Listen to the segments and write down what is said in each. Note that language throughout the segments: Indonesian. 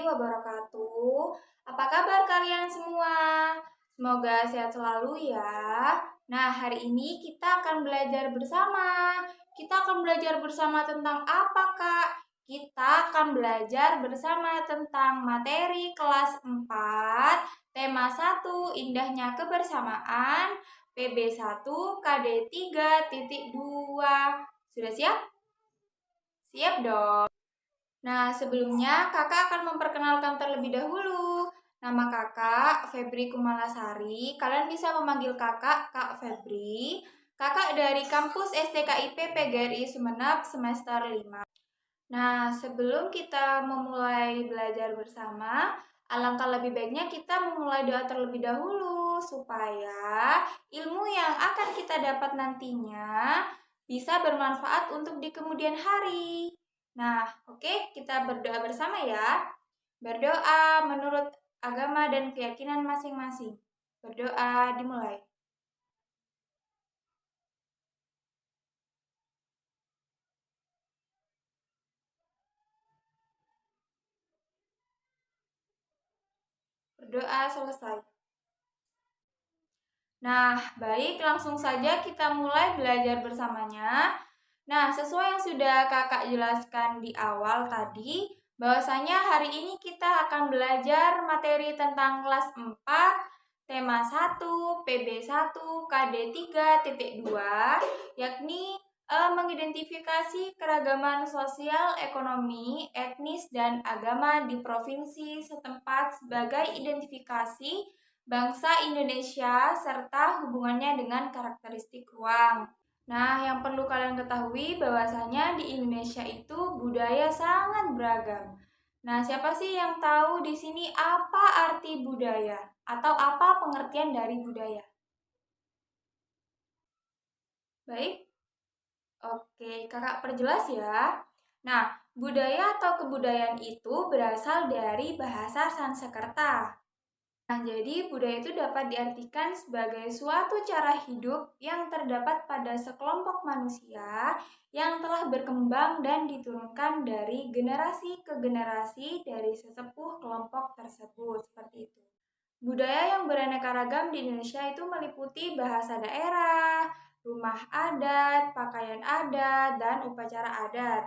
wabarakatuh. Apa kabar kalian semua? Semoga sehat selalu ya. Nah, hari ini kita akan belajar bersama. Kita akan belajar bersama tentang apa, Kak? Kita akan belajar bersama tentang materi kelas 4, tema 1, indahnya kebersamaan, PB1, KD 3.2. Sudah siap? Siap dong. Nah, sebelumnya kakak akan memperkenalkan terlebih dahulu. Nama kakak Febri Kumalasari. Kalian bisa memanggil kakak Kak Febri. Kakak dari kampus STKIP PGRI Sumeneb semester 5. Nah, sebelum kita memulai belajar bersama, alangkah lebih baiknya kita memulai doa terlebih dahulu supaya ilmu yang akan kita dapat nantinya bisa bermanfaat untuk di kemudian hari. Nah, oke, kita berdoa bersama ya. Berdoa menurut agama dan keyakinan masing-masing. Berdoa dimulai. Berdoa selesai. Nah, baik, langsung saja kita mulai belajar bersamanya. Nah, sesuai yang sudah kakak jelaskan di awal tadi, bahwasanya hari ini kita akan belajar materi tentang kelas 4, tema 1, PB1, KD 3.2, yakni mengidentifikasi keragaman sosial, ekonomi, etnis, dan agama di provinsi setempat sebagai identifikasi bangsa Indonesia serta hubungannya dengan karakteristik ruang. Nah, yang perlu kalian ketahui bahwasanya di Indonesia itu budaya sangat beragam. Nah, siapa sih yang tahu di sini apa arti budaya atau apa pengertian dari budaya? Baik. Oke, kakak perjelas ya. Nah, budaya atau kebudayaan itu berasal dari bahasa Sanskerta. Nah, jadi budaya itu dapat diartikan sebagai suatu cara hidup yang terdapat pada sekelompok manusia yang telah berkembang dan diturunkan dari generasi ke generasi dari sesepuh kelompok tersebut, seperti itu. Budaya yang beraneka ragam di Indonesia itu meliputi bahasa daerah, rumah adat, pakaian adat, dan upacara adat.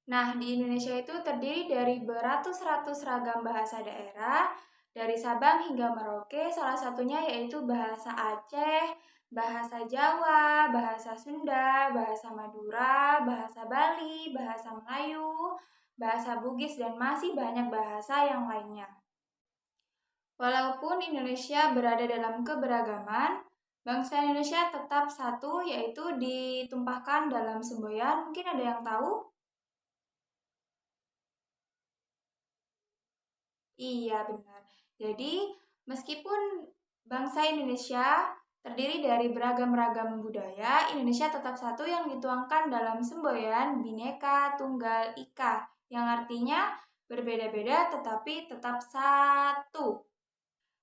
Nah, di Indonesia itu terdiri dari beratus-ratus ragam bahasa daerah, dari Sabang hingga Merauke, salah satunya yaitu bahasa Aceh, bahasa Jawa, bahasa Sunda, bahasa Madura, bahasa Bali, bahasa Melayu, bahasa Bugis, dan masih banyak bahasa yang lainnya. Walaupun Indonesia berada dalam keberagaman, bangsa Indonesia tetap satu, yaitu ditumpahkan dalam semboyan. Mungkin ada yang tahu? Iya, benar. Jadi, meskipun bangsa Indonesia terdiri dari beragam-ragam budaya, Indonesia tetap satu yang dituangkan dalam semboyan Bhinneka Tunggal Ika, yang artinya berbeda-beda tetapi tetap satu.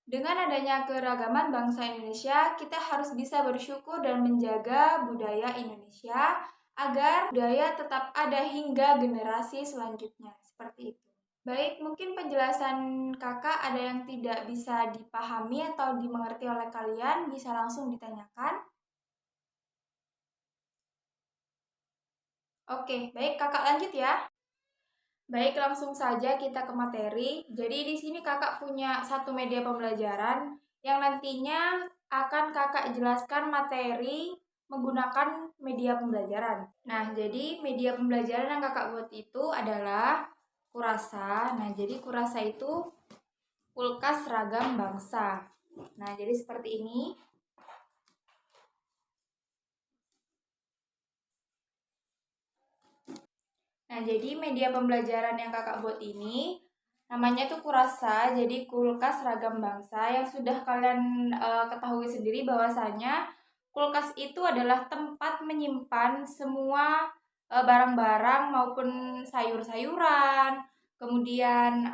Dengan adanya keragaman bangsa Indonesia, kita harus bisa bersyukur dan menjaga budaya Indonesia agar budaya tetap ada hingga generasi selanjutnya. Seperti itu. Baik, mungkin penjelasan kakak ada yang tidak bisa dipahami atau dimengerti oleh kalian, bisa langsung ditanyakan. Oke, baik kakak lanjut ya. Baik, langsung saja kita ke materi. Jadi di sini kakak punya satu media pembelajaran yang nantinya akan kakak jelaskan materi menggunakan media pembelajaran. Nah, jadi media pembelajaran yang kakak buat itu adalah Kurasa. Nah, jadi Kurasa itu kulkas seragam bangsa. Nah, jadi seperti ini. Nah, jadi media pembelajaran yang kakak buat ini namanya tuh Kurasa, jadi kulkas seragam bangsa yang sudah kalian ketahui sendiri bahwasanya kulkas itu adalah tempat menyimpan semua barang-barang maupun sayur-sayuran, kemudian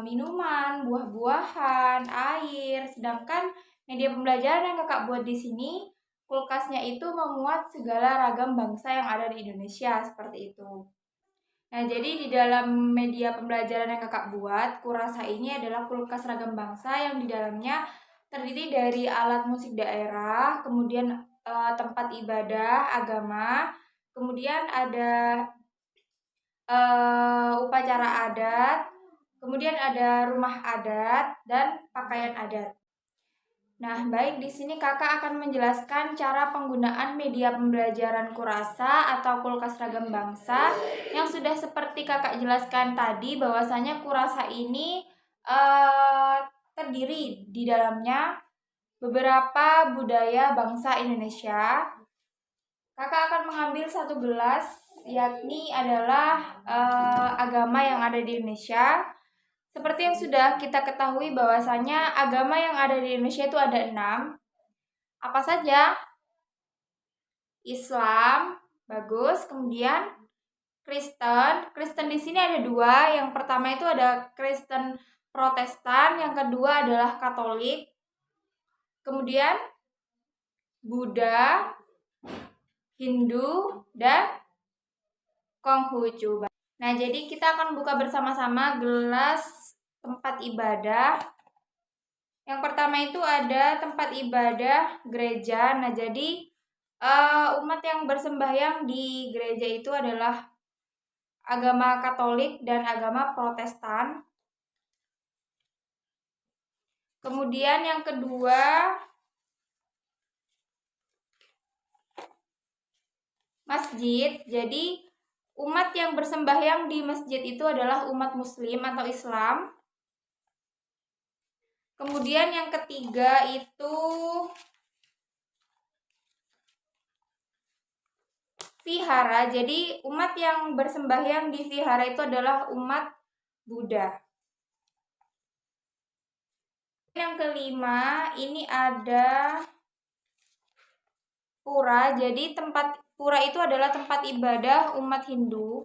minuman, buah-buahan, air. Sedangkan media pembelajaran yang kakak buat di sini, kulkasnya itu memuat segala ragam bangsa yang ada di Indonesia, seperti itu. Nah, jadi di dalam media pembelajaran yang kakak buat, Kurasa ini adalah kulkas ragam bangsa yang di dalamnya terdiri dari alat musik daerah, kemudian tempat ibadah agama, kemudian ada upacara adat, kemudian ada rumah adat dan pakaian adat. Nah, baik, di sini kakak akan menjelaskan cara penggunaan media pembelajaran Kurasa atau kulkas ragam bangsa yang sudah seperti kakak jelaskan tadi, bahwasanya Kurasa ini terdiri di dalamnya beberapa budaya bangsa Indonesia. Kakak akan mengambil satu gelas, yakni adalah agama yang ada di Indonesia. Seperti yang sudah kita ketahui bahwasanya agama yang ada di Indonesia itu ada 6. Apa saja? Islam, bagus. Kemudian Kristen. Kristen di sini ada 2. Yang pertama itu ada Kristen Protestan, yang kedua adalah Katolik. Kemudian Buddha, Hindu, dan Konghucu. Nah, jadi kita akan buka bersama-sama gelas tempat ibadah. Yang pertama itu ada tempat ibadah gereja. Nah, jadi umat yang bersembahyang di gereja itu adalah agama Katolik dan agama Protestan. Kemudian yang kedua, masjid. Jadi umat yang bersembahyang di masjid itu adalah umat Muslim atau Islam. Kemudian yang ketiga itu vihara. Jadi umat yang bersembahyang di vihara itu adalah umat Buddha. Yang kelima ini ada pura. Jadi tempat pura itu adalah tempat ibadah umat Hindu.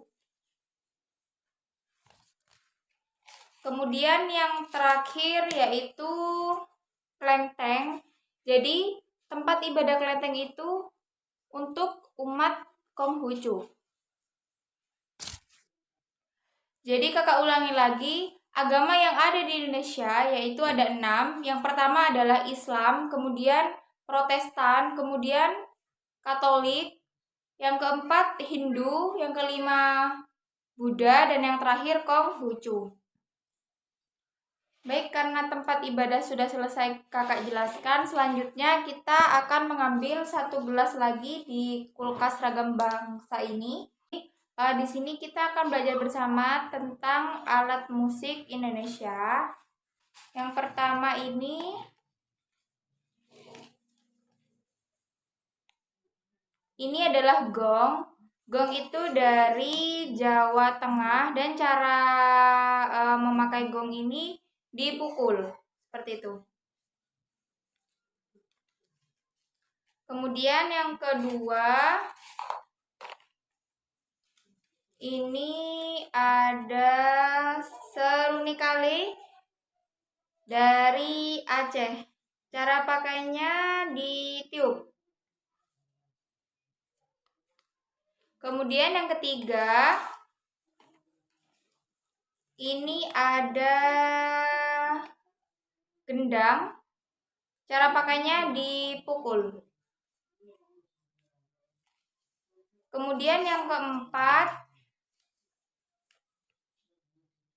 Kemudian yang terakhir yaitu kelenteng. Jadi tempat ibadah kelenteng itu untuk umat Konghucu. Jadi kakak ulangi lagi, agama yang ada di Indonesia yaitu ada 6. Yang pertama adalah Islam, kemudian Protestan, kemudian Katolik, yang keempat Hindu, yang kelima Buddha, dan yang terakhir Konghucu. Baik, karena tempat ibadah sudah selesai kakak jelaskan, selanjutnya kita akan mengambil satu gelas lagi di kulkas ragam bangsa ini. Di sini kita akan belajar bersama tentang alat musik Indonesia. Yang pertama ini adalah gong. Gong itu dari Jawa Tengah dan cara memakai gong ini dipukul seperti itu. Kemudian yang kedua ini ada serunikale dari Aceh. Cara pakainya ditiup. Kemudian yang ketiga ini ada gendang. Cara pakainya dipukul. Kemudian yang keempat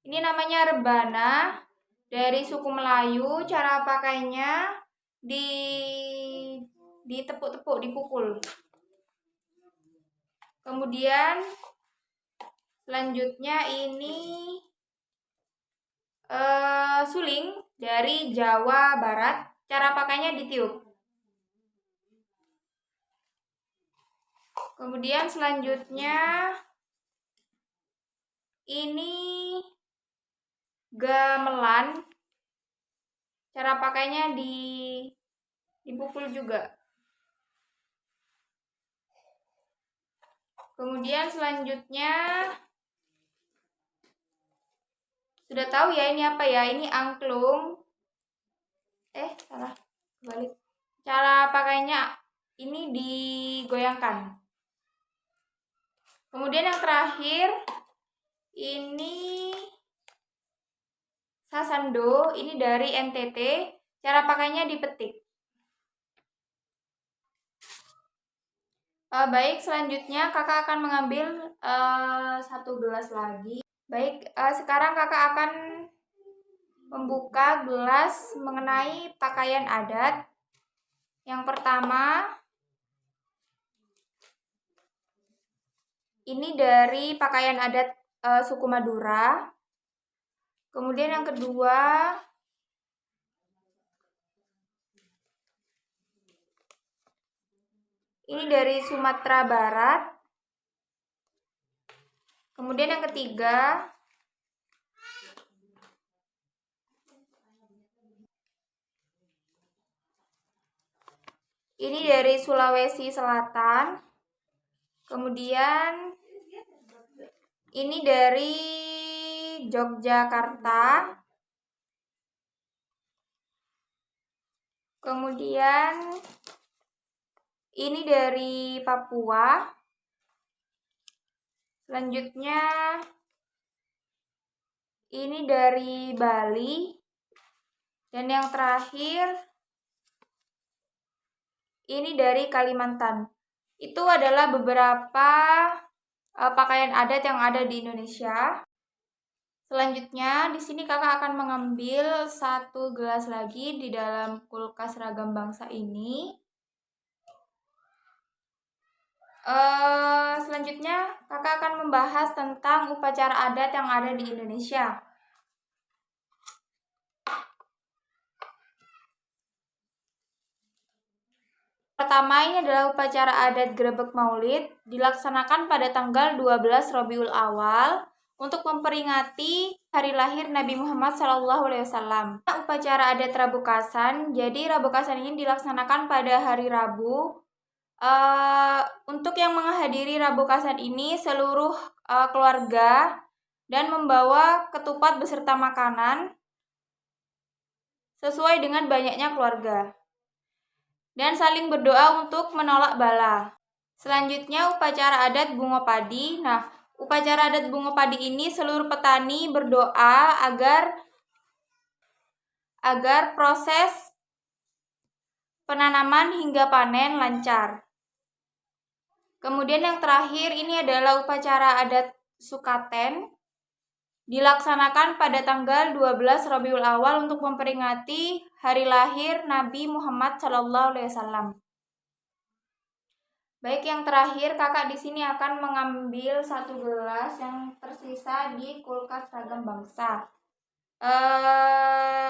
ini namanya rebana dari suku Melayu. Cara pakainya ditepuk-tepuk, dipukul. Kemudian selanjutnya ini suling dari Jawa Barat. Cara pakainya ditiup. Kemudian selanjutnya ini gamelan. Cara pakainya dipukul juga. Kemudian selanjutnya sudah tahu ya ini apa ya? Ini angklung. Salah. Balik. Cara pakainya ini digoyangkan. Kemudian yang terakhir Ini Sasando, ini dari NTT. Cara pakainya dipetik. Baik, selanjutnya kakak akan mengambil satu gelas lagi. Baik, sekarang kakak akan membuka gelas mengenai pakaian adat. Yang pertama, ini dari pakaian adat suku Madura. Kemudian yang kedua, ini dari Sumatera Barat. Kemudian yang ketiga, ini dari Sulawesi Selatan. Kemudian ini dari Yogyakarta. Kemudian ini dari Papua. Selanjutnya ini dari Bali. Dan yang terakhir ini dari Kalimantan. Itu adalah beberapa pakaian adat yang ada di Indonesia. Selanjutnya, di sini kakak akan mengambil satu gelas lagi di dalam kulkas Ragam Bangsa ini. Selanjutnya, kakak akan membahas tentang upacara adat yang ada di Indonesia. Pertama, ini adalah upacara adat Grebek Maulid, dilaksanakan pada tanggal 12 Rabiul Awal untuk memperingati hari lahir Nabi Muhammad SAW. Upacara adat Rabu Kasan, jadi Rabu Kasan ini dilaksanakan pada hari Rabu. Untuk yang menghadiri Rabu Kasan ini seluruh keluarga dan membawa ketupat beserta makanan sesuai dengan banyaknya keluarga. Dan saling berdoa untuk menolak bala. Selanjutnya upacara adat bunga padi. Nah, upacara adat bunga padi ini seluruh petani berdoa agar proses penanaman hingga panen lancar. Kemudian yang terakhir ini adalah upacara adat Sukaten, dilaksanakan pada tanggal 12 Rabiul Awal untuk memperingati hari lahir Nabi Muhammad SAW. Baik, yang terakhir kakak di sini akan mengambil satu gelas yang tersisa di kulkas Ragam Bangsa.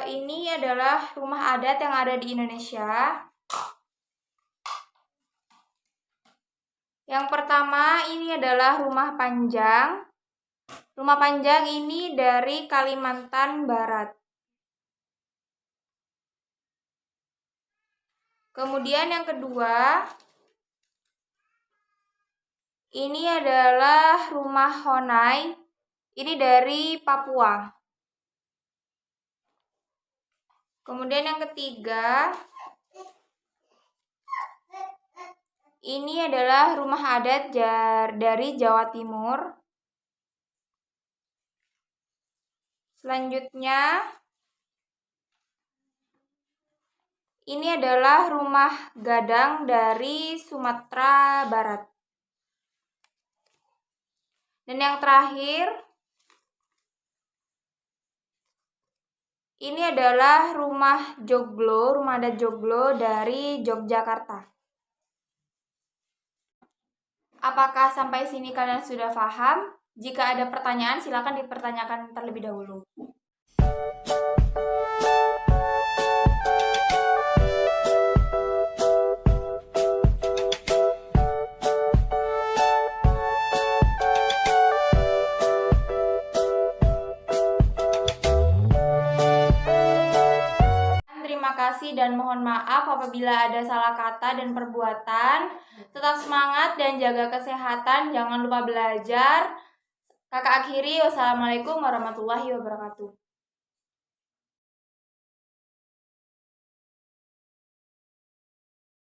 Ini adalah rumah adat yang ada di Indonesia. Yang pertama ini adalah rumah panjang. Rumah panjang ini dari Kalimantan Barat. Kemudian yang kedua, ini adalah rumah Honai. Ini dari Papua. Kemudian yang ketiga, ini adalah rumah adat dari Jawa Timur. Selanjutnya, ini adalah rumah gadang dari Sumatera Barat. Dan yang terakhir, ini adalah rumah joglo, rumah adat joglo dari Yogyakarta. Apakah sampai sini kalian sudah paham? Jika ada pertanyaan, silakan dipertanyakan terlebih dahulu. Terima kasih dan mohon maaf apabila ada salah kata dan perbuatan. Tetap semangat dan jaga kesehatan, jangan lupa belajar. Kakak akhiri, wassalamualaikum warahmatullahi wabarakatuh.